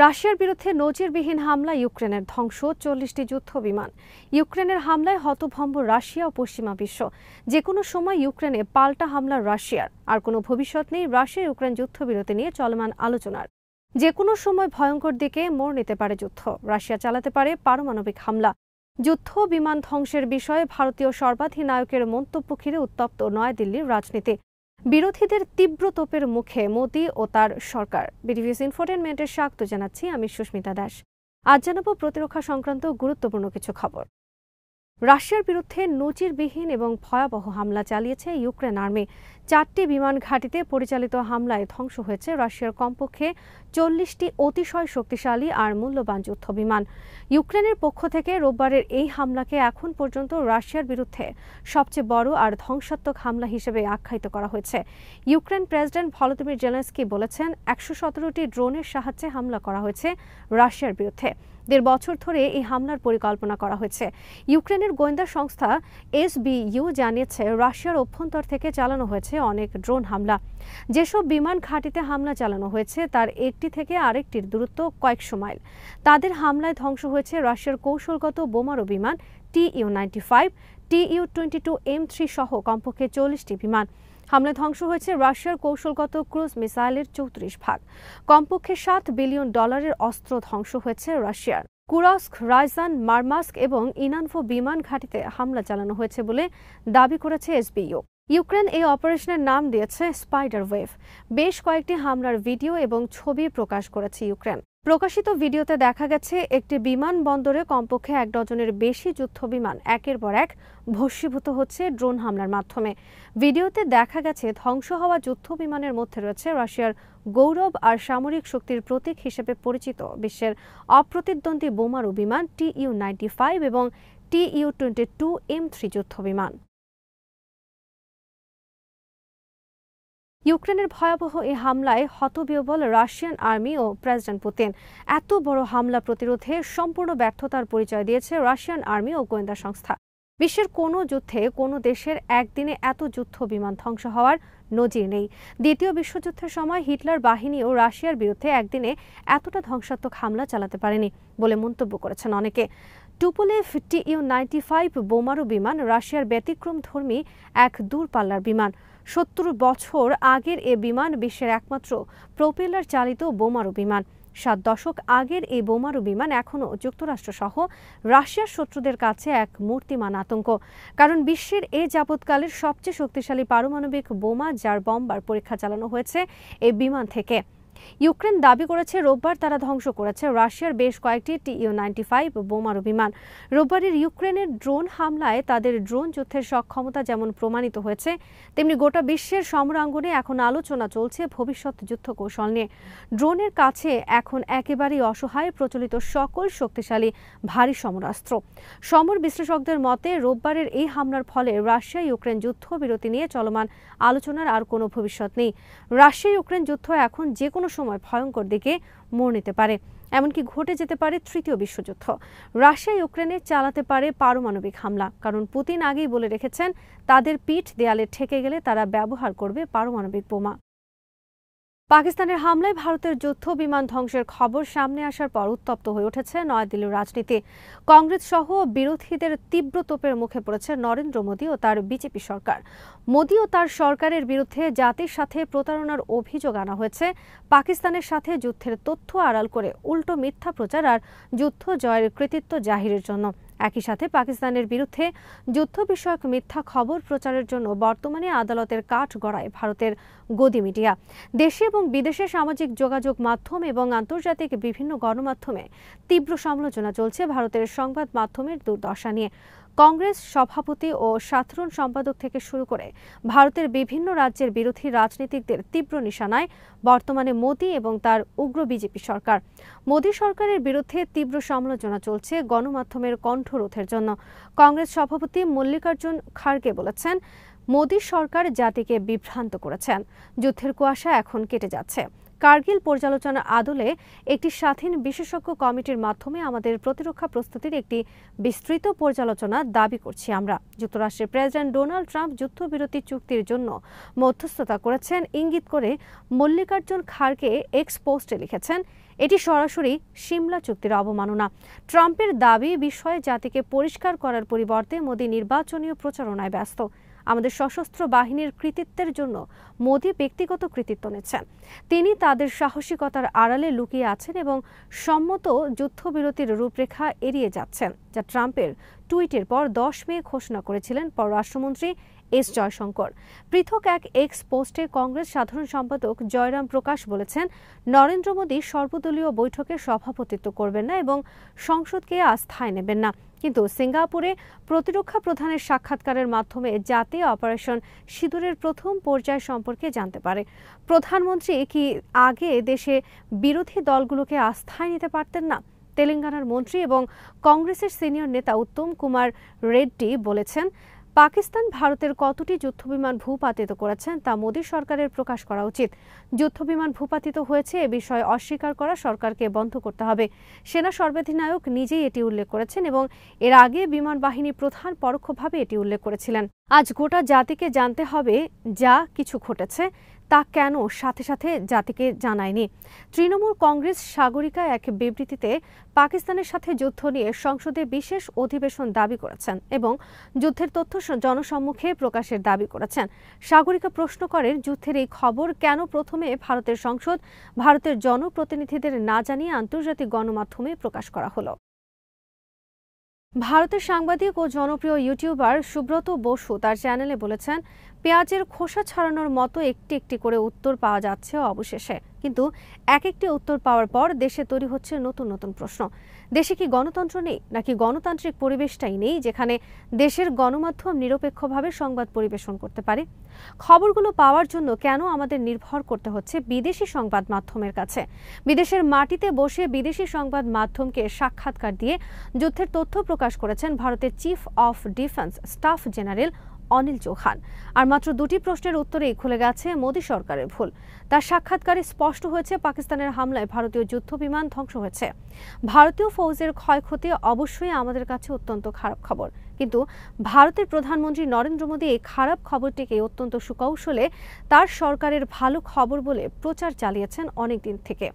রাশিয়ার বিরুদ্ধে নজিরবিহীন হামলা ইউক্রেনের ধ্বংস ৪০টি যুদ্ধ বিমান। ইউক্রেনের হামলায় হতভম্ব রাশিয়া ও পশ্চিমা বিশ্ব। যে কোনো সময় ইউক্রেনে পাল্টা হামলা রাশিয়ার, আর কোনো ভবিষ্যৎ নেই রাশিয়া ইউক্রেন যুদ্ধবিরতি নিয়ে চলমান আলোচনার। যে কোনো সময় ভয়ঙ্কর দিকে মোড় নিতে পারে যুদ্ধ। রাশিয়া চালাতে পারে পারমাণবিক হামলা। যুদ্ধ বিমান ধ্বংসের বিষয়ে ভারতীয় সর্বাধিনায়কের মন্তব্য ঘিরে উত্তপ্ত নয়াদিল্লির রাজনীতি। বিরোধীদের তীব্র তোপের মুখে মোদি ও তার সরকার। বিটিভিএস ইনফোটেনমেন্টের স্বাগত জানাচ্ছি, আমি সুস্মিতা দাস। আজ জানাবো প্রতিরক্ষা সংক্রান্ত গুরুত্বপূর্ণ কিছু খবর। রাশিয়ার বিরুদ্ধে নজিরবিহীন এবং ভয়াবহ হামলা চালিয়েছে ইউক্রেন আর্মি। 4টি বিমান ঘাঁটিতে পরিচালিত হামলায় ধ্বংস হয়েছে রাশিয়ার কমপক্ষে 40টি অতিশয় শক্তিশালী আর মূল্যবান যুদ্ধ বিমান। ইউক্রেনের পক্ষ থেকে রোববারের এই হামলাকে এখন পর্যন্ত রাশিয়ার বিরুদ্ধে সবচেয়ে বড় আর ধ্বংসাত্মক হামলা হিসেবে আখ্যায়িত করা হয়েছে। ইউক্রেন প্রেসিডেন্ট ভলোদিমির জেলেনস্কি বলেছেন, 117টি ড্রোনের সাহায্যে হামলা করা হয়েছে রাশিয়ার বিরুদ্ধে। 1.5 বছর ধরে এই হামলার পরিকল্পনা করা হয়েছে। ইউক্রেনের গোয়েন্দা সংস্থা SBU জানিয়েছে, রাশিয়ার অভ্যন্তর থেকে চালানো হয়েছে অনেক ড্রোন হামলা। যেসব বিমান ঘাঁটিতে হামলা চালানো হয়েছে তার একটি থেকে আরেকটির দূরত্ব কয়েকশো মাইল। তাদের হামলায় ধ্বংস হয়েছে রাশিয়ার কৌশলগত বোমারু বিমান Tu-95, Tu-22M3 সহ কমপক্ষে 40টি বিমান। হামলায় ধ্বংস হয়েছে রাশিয়ার কৌশলগত ক্রুজ মিসাইলের 34 ভাগ। কমপক্ষে $7 বিলিয়ন অস্ত্র ধ্বংস হয়েছে রাশিয়ার। কুরস্ক, রাইজান, মারমাস্ক এবং ইনানভো বিমান ঘাঁটিতে হামলা চালানো হয়েছে বলে দাবি করেছে SBU। ইউক্রেন এই অপারেশনের নাম দিয়েছে স্পাইডার ওয়েভ। বেশ কয়েকটি হামলার ভিডিও এবং ছবি প্রকাশ করেছে ইউক্রেন। প্রকাশিত ভিডিওতে দেখা গেছে একটি বিমানবন্দরে কমপক্ষে 1 ডজনের বেশি যুদ্ধ বিমান একের পর এক ভস্মীভূত হচ্ছে ড্রোন হামলার মাধ্যমে। ভিডিওতে দেখা গেছে ধ্বংস হওয়া যুদ্ধ বিমানের মধ্যে রয়েছে রাশিয়ার গৌরব আর সামরিক শক্তির প্রতীক হিসেবে পরিচিত বিশ্বের অপ্রতিদ্বন্দ্বী বোমারু বিমান Tu-95 এবং Tu-22M3 যুদ্ধ বিমান। ইউক্রেনের ভয়াবহ এই হামলায় হতবিহ্বল রাশিয়ান আর্মি ও প্রেসিডেন্ট পুতিন। এত বড় হামলা প্রতিরোধে সম্পূর্ণ ব্যর্থতার পরিচয় দিয়েছে রাশিয়ান আর্মি ও গোয়েন্দা সংস্থা। বিশ্বের কোনো যুদ্ধে কোনো দেশের একদিনে এত যুদ্ধ বিমান ধ্বংস হওয়ার নজির নেই। দ্বিতীয় বিশ্বযুদ্ধের সময় হিটলার বাহিনীও রাশিয়ার বিরুদ্ধে একদিনে এতটা ধ্বংসাত্মক হামলা চালাতে পারেনি বলে মন্তব্য করেছেন অনেকে। টুপোলেভ Tu-95 বোমারু বিমান রাশিয়ার ব্যতিক্রমধর্মী এক দূরপাল্লার বিমান। 70 বছর আগের এ বিমান বিশ্বের একমাত্র প্রোপেলার চালিত বোমারু বিমান। 7 দশক আগের এই বোমারু বিমান এখনও যুক্তরাষ্ট্রসহ রাশিয়ার শত্রুদের কাছে এক মূর্তিমান আতঙ্ক। কারণ বিশ্বের এ যাবৎকালের সবচেয়ে শক্তিশালী পারমাণবিক বোমা, যার বম্বার পরীক্ষা চালানো হয়েছে এই বিমান থেকে। ইউক্রেন দাবি করেছে রোববার তারা ধ্বংস করেছে রাশিয়ার বেশ কয়েকটি Tu-95 বোমারু বিমান। রোববারের ইউক্রেনের ড্রোন হামলায় তাদের ড্রোন যুদ্ধের সক্ষমতা যেমন প্রমাণিত হয়েছে, তেমনি গোটা বিশ্বের সমরাঙ্গনে এখন আলোচনা চলছে ভবিষ্যৎ যুদ্ধ কৌশল নিয়ে। ড্রোনের কাছে এখন একেবারেই অসহায় প্রচলিত সকল শক্তিশালী ভারী সমরাস্ত্র। সমর বিশ্লেষকদের মতে, রোববারের এই হামলার ফলে রাশিয়া ইউক্রেন যুদ্ধবিরতি নিয়ে চলমান আলোচনার আর কোনো ভবিষ্যৎ নেই। রাশিয়া ইউক্রেন যুদ্ধ এখন যে কোনো সময় ভয়ঙ্কর দিকে মোড় নিতে পারে। এমনকি ঘটে যেতে পারে তৃতীয় বিশ্বযুদ্ধ। রাশিয়া ইউক্রেনে চালাতে পারে পারমাণবিক হামলা, কারণ পুতিন আগেই বলে রেখেছেন তাদের পিঠ দেয়ালে ঠেকে গেলে তারা ব্যবহার করবে পারমাণবিক বোমা। পাকিস্তানের হামলায় ভারতের যুদ্ধ বিমান ধ্বংসের খবর সামনে আসার পর উত্তপ্ত হয়ে উঠেছে নয়াদিল্লির রাজনীতি। কংগ্রেস সহ বিরোধীদের তীব্র তোপের মুখে পড়েছে নরেন্দ্র মোদি ও তার বিজেপি সরকার। মোদি ও তার সরকারের বিরুদ্ধে জাতির সাথে প্রতারণার অভিযোগ আনা হয়েছে। পাকিস্তানের সাথে যুদ্ধের তথ্য আড়াল করে উল্টো মিথ্যা প্রচার আর যুদ্ধ জয়ের কৃতিত্ব জাহিরের জন্য। একই সাথে পাকিস্তানের বিরুদ্ধে যুদ্ধ বিষয়ক মিথ্যা খবর প্রচারের জন্য বর্তমানে আদালতের কাঠ গড়ায় ভারতের গদি মিডিয়া। দেশে এবং বিদেশে সামাজিক যোগাযোগ মাধ্যম এবং আন্তর্জাতিক বিভিন্ন গণমাধ্যমে তীব্র সমালোচনা চলছে ভারতের সংবাদ মাধ্যমের দুর্দশা নিয়ে। কংগ্রেস সভাপতি ও সাধারণ সম্পাদক থেকে শুরু করে ভারতের বিভিন্ন রাজ্যের বিরোধী রাজনীতিকদের তীব্র নিশানায় বর্তমানে মোদি এবং তার উগ্র বিজেপি সরকার। মোদি সরকারের বিরুদ্ধে তীব্র সমালোচনা চলছে গণমাধ্যমের কণ্ঠরোধের জন্য। কংগ্রেস সভাপতি মল্লিকার্জুন খাড়গে বলেছেন, মোদি সরকার জাতিকে বিভ্রান্ত করেছেন। যুদ্ধের কুয়াশা এখন কেটে যাচ্ছে। কার্গিল পর্যালোচনার আদলে একটি স্বাধীন বিশেষজ্ঞ কমিটির মাধ্যমে আমাদের প্রতিরক্ষা প্রস্তুতির একটি বিস্তৃত পর্যালোচনা দাবি করছি আমরা। যুক্তরাষ্ট্রের প্রেসিডেন্ট ডোনাল্ড ট্রাম্প যুদ্ধবিরতি চুক্তির জন্য মধ্যস্থতা করেছেন ইঙ্গিত করে মল্লিকার্জুন খাড়গে এক্স পোস্টে লিখেছেন, এটি সরাসরি সিমলা চুক্তির অবমাননা। ট্রাম্পের দাবি বিষয়ে জাতিকে পরিষ্কার করার পরিবর্তে মোদি নির্বাচনীয় প্রচারণায় ব্যস্ত। আমাদের সশস্ত্র বাহিনীর কৃতিত্বের জন্য মোদি ব্যক্তিগত কৃতিত্ব নিচ্ছেন। তিনি তাদের সাহসিকতার আড়ালে লুকিয়ে আছেন এবং সম্মত যুদ্ধবিরতির রূপরেখা এড়িয়ে যাচ্ছেন, যা ট্রাম্পের টুইটের পর 10 মে ঘোষণা করেছিলেন পররাষ্ট্রমন্ত্রী এস জয়শঙ্কর। পৃথক এক এক্স পোস্টে কংগ্রেস সাধারণ সম্পাদক জয়রাম প্রকাশ বলেছেন, নরেন্দ্র মোদী সর্বদলীয় বৈঠকে সভাপতিত্ব করবেন না এবং সংসদকে আস্থায় নেবেন না। কিন্তু সিঙ্গাপুরে প্রতিরক্ষা প্রধানের সাক্ষাৎকারের মাধ্যমে জাতি অপারেশন সিঁদুরের প্রথম পর্যায় সম্পর্কে জানতে পারে। প্রধানমন্ত্রী কি আগে দেশে বিরোধী দলগুলোকে আস্থায় নিতে পারতেন না? তেলেঙ্গানার মন্ত্রী এবং কংগ্রেসের সিনিয়র নেতা উত্তম কুমার রেড্ডি বলেছেন, পাকিস্তান ভারতের কতটি যুদ্ধবিমান ভূপাতিত করেছেন তা মোদী সরকারের প্রকাশ করা উচিত। যুদ্ধবিমান ভূপাতিত হয়েছে এ বিষয়ে অস্বীকার করা সরকারকে বন্ধ করতে হবে। সেনা সর্বাধিনায়ক নিজেই এটি উল্লেখ করেছেন এবং এর আগে বিমান বাহিনী প্রধান পরোক্ষভাবে এটি উল্লেখ করেছিলেন। আজ গোটা জাতিকে জানতে হবে যা কিছু ঘটেছে তা কেন সাথে সাথে জাতিকে জানায়নি। তৃণমূল কংগ্রেস সাগরিকা এক বিবৃতিতে পাকিস্তানের সাথে যুদ্ধ নিয়ে সংসদে বিশেষ অধিবেশন দাবি করেছেন এবং যুদ্ধের তথ্য জনসম্মুখে প্রকাশের দাবি করেছেন। সাগরিকা প্রশ্ন করেন, যুদ্ধের এই খবর কেন প্রথমে ভারতের সংসদ, ভারতের জনপ্রতিনিধিদের না জানিয়ে আন্তর্জাতিক গণমাধ্যমে প্রকাশ করা হলো? ভারতের সাংবাদিক ও জনপ্রিয় ইউটিউবার সুব্রত বসু তার চ্যানেলে বলেছেন, পেঁয়াজের খোসা ছাড়ানোর মতো একটি একটি করে উত্তর পাওয়া যাচ্ছে অবশেষে, কিন্তু এক একটি উত্তর পাওয়ার পর দেশে তৈরি হচ্ছে নতুন নতুন প্রশ্ন। দেশে কি গণতন্ত্র নেই, নাকি গণতান্ত্রিক পরিবেশটাই নেই যেখানে দেশের গণমাধ্যম নিরপেক্ষভাবে সংবাদ পরিবেশন করতে পারে? খবরগুলো পাওয়ার জন্য কেন আমাদের নির্ভর করতে হচ্ছে বিদেশি সংবাদ মাধ্যমের কাছে? বিদেশের মাটিতে বসে বিদেশি সংবাদ মাধ্যমকে সাক্ষাৎকার দিয়ে যুদ্ধের তথ্য প্রকাশ করেছেন ভারতের chief of defence staff general Anil Chauhan. আর মাত্র দুটি প্রশ্নের উত্তরেই খুলে গেছে মোদী সরকারের ভুল। তার সাক্ষাৎকারে স্পষ্ট হয়েছে, পাকিস্তানের হামলায় ভারতীয় যুদ্ধবিমান ধ্বংস হয়েছে। ভারতীয় ফৌজের ক্ষয়ক্ষতি অবশ্যই আমাদের কাছে অত্যন্ত খারাপ খবর, কিন্তু ভারতের প্রধানমন্ত্রী নরেন্দ্র মোদী এই খারাপ খবরটিকে অত্যন্ত সুকৌশলে তার সরকারের ভালো খবর বলে প্রচার চালিয়েছেন অনেক দিন থেকে।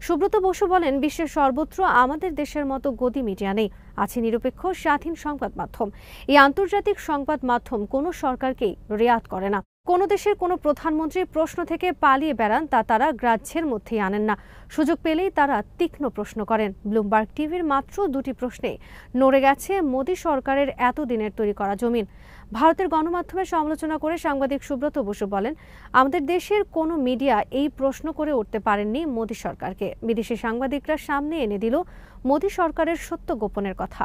সুব্রত বসু বলেন, বিশ্বের সর্বত্র আমাদের দেশের মতো গদি মিডিয়া নেই, আছে নিরপেক্ষ স্বাধীন সংবাদ মাধ্যম। এই আন্তর্জাতিক সংবাদ মাধ্যম কোনো সরকারকেই রেয়াত করে না। কোনো দেশের কোনো প্রধানমন্ত্রী প্রশ্ন থেকে পালিয়ে বেড়ান তা তারা গ্রাহ্যের মধ্যেই আনেন না। সুযোগ পেলেই তারা তীক্ষ্ণ প্রশ্ন করেন। ব্লুমবার্গ টিভির মাত্র দুটি প্রশ্নে নড়ে গেছে মোদী সরকারের এতদিনের তৈরি করা জমিন। ভারতের গণমাধ্যমের সমালোচনা করে সাংবাদিক সুব্রত বসু বলেন, আমাদের দেশের কোনো মিডিয়া এই প্রশ্ন করে উঠতে পারেননি মোদী সরকারকে। বিদেশি সাংবাদিকরা সামনে এনে দিল মোদী সরকারের সত্য গোপনের কথা।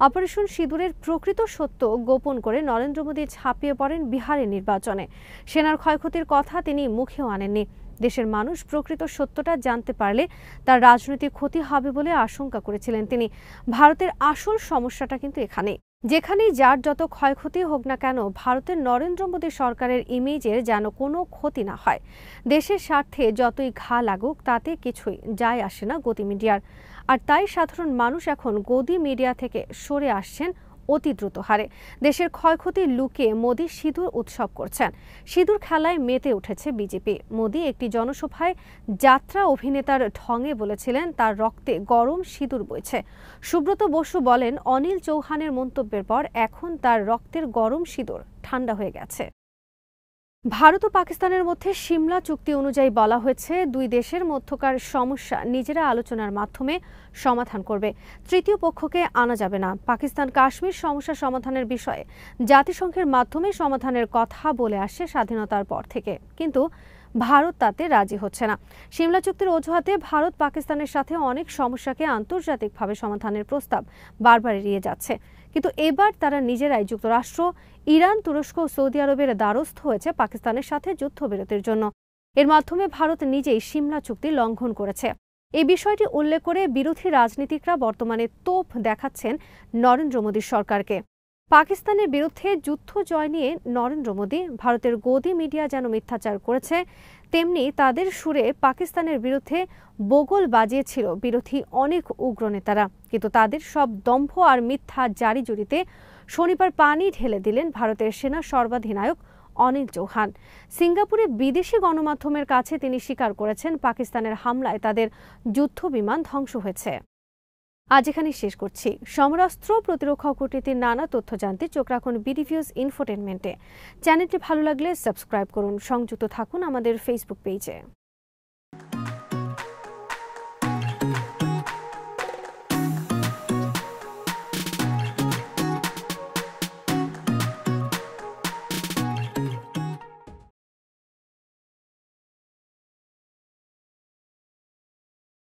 অপারেশন সিঁদুরের প্রকৃত সত্য গোপন করে নরেন্দ্র মোদী ঝাঁপিয়ে পড়েন বিহারের নির্বাচনে। সেনার ক্ষয়ক্ষতির কথা তিনি মুখেও আনেননি। দেশের মানুষ প্রকৃত সত্যটা জানতে পারলে তার রাজনৈতিক ক্ষতি হবে বলে আশঙ্কা করেছিলেন তিনি। ভারতের আসল সমস্যাটা কিন্তু এখানেই। যেখানেই যার যত ক্ষয়ক্ষতি হোক না কেন, ভারতের নরেন্দ্র মোদী সরকারের ইমেজের যেন কোনো ক্ষতি না হয়। দেশের স্বার্থে যতই ঘা লাগুক তাতে কিছুই যায় আসে না গদি মিডিয়ার। আর তাই সাধারণ মানুষ এখন গদি মিডিয়া থেকে সরে আসছেন অতি দ্রুত হারে। দেশের ক্ষয়ক্ষতি লুকিয়ে মোদী সিঁদুর উৎসব করছেন। সিঁদুর খেলায় মেতে উঠেছে বিজেপি। মোদী একটি জনসভায় যাত্রা অভিনেতার ঢঙে বলেছিলেন, তার রক্তে গরম সিঁদুর বইছে। সুব্রত বসু বলেন, অনিল চৌহানের মন্তব্যের পর এখন তার রক্তের গরম সিঁদুর ঠান্ডা হয়ে গেছে। ভারত ও পাকিস্তানের মধ্যে সিমলা চুক্তি অনুযায়ী বলা হয়েছে, দুই দেশের মধ্যকার সমস্যা নিজেরা আলোচনার মাধ্যমে সমাধান করবে, তৃতীয় পক্ষকে আনা যাবে না। পাকিস্তান কাশ্মীর সমস্যা সমাধানের বিষয়ে জাতিসংঘের মাধ্যমে সমাধানের কথা বলে আসছে স্বাধীনতার পর থেকে, কিন্তু ভারত তাতে রাজি হচ্ছে না। সিমলা চুক্তির অজুহাতে ভারত পাকিস্তানের সাথে অনেক সমস্যাকে আন্তর্জাতিকভাবে সমাধানের প্রস্তাব বারবার এড়িয়ে যাচ্ছে, কিন্তু এবার তারা নিজেরাই যুক্তরাষ্ট্র, ইরান, তুরস্ক ও সৌদি আরবের দ্বারস্থ হয়েছে পাকিস্তানের সাথে যুদ্ধবিরতির জন্য। এর মাধ্যমে ভারত নিজেই সিমলা চুক্তি লঙ্ঘন করেছে। এই বিষয়টি উল্লেখ করে বিরোধী রাজনীতিকরা বর্তমানে তোপ দেখাচ্ছেন নরেন্দ্র মোদী সরকারকে। পাকিস্তানের বিরুদ্ধে যুদ্ধ জয় নিয়ে নরেন্দ্র মোদী, ভারতের গদি মিডিয়া যেন মিথ্যাচার করেছে, তেমনি তাদের সুরে পাকিস্তানের বিরুদ্ধে বোগল বাজিয়েছিল বিরোধী অনেক উগ্র নেতারা। কিন্তু তাদের সব দম্ভ আর মিথ্যা জারি জড়িতে শনিবার পানি ঢেলে দিলেন ভারতের সেনা সর্বাধিনায়ক অনিল চৌহান। সিঙ্গাপুরে বিদেশি গণমাধ্যমের কাছে তিনি স্বীকার করেছেন পাকিস্তানের হামলায় তাদের যুদ্ধবিমান ধ্বংস হয়েছে। আজ এখানে শেষ করছি। সমরাস্ত্র প্রতিরক্ষা ও কূটনীতির নানা তথ্য জানতে চোখ রাখুন বিডিভিউজ ইনফোটেনমেন্টে। চ্যানেলটি ভালো লাগলে সাবস্ক্রাইব করুন, সংযুক্ত থাকুন আমাদের ফেসবুক পেজে।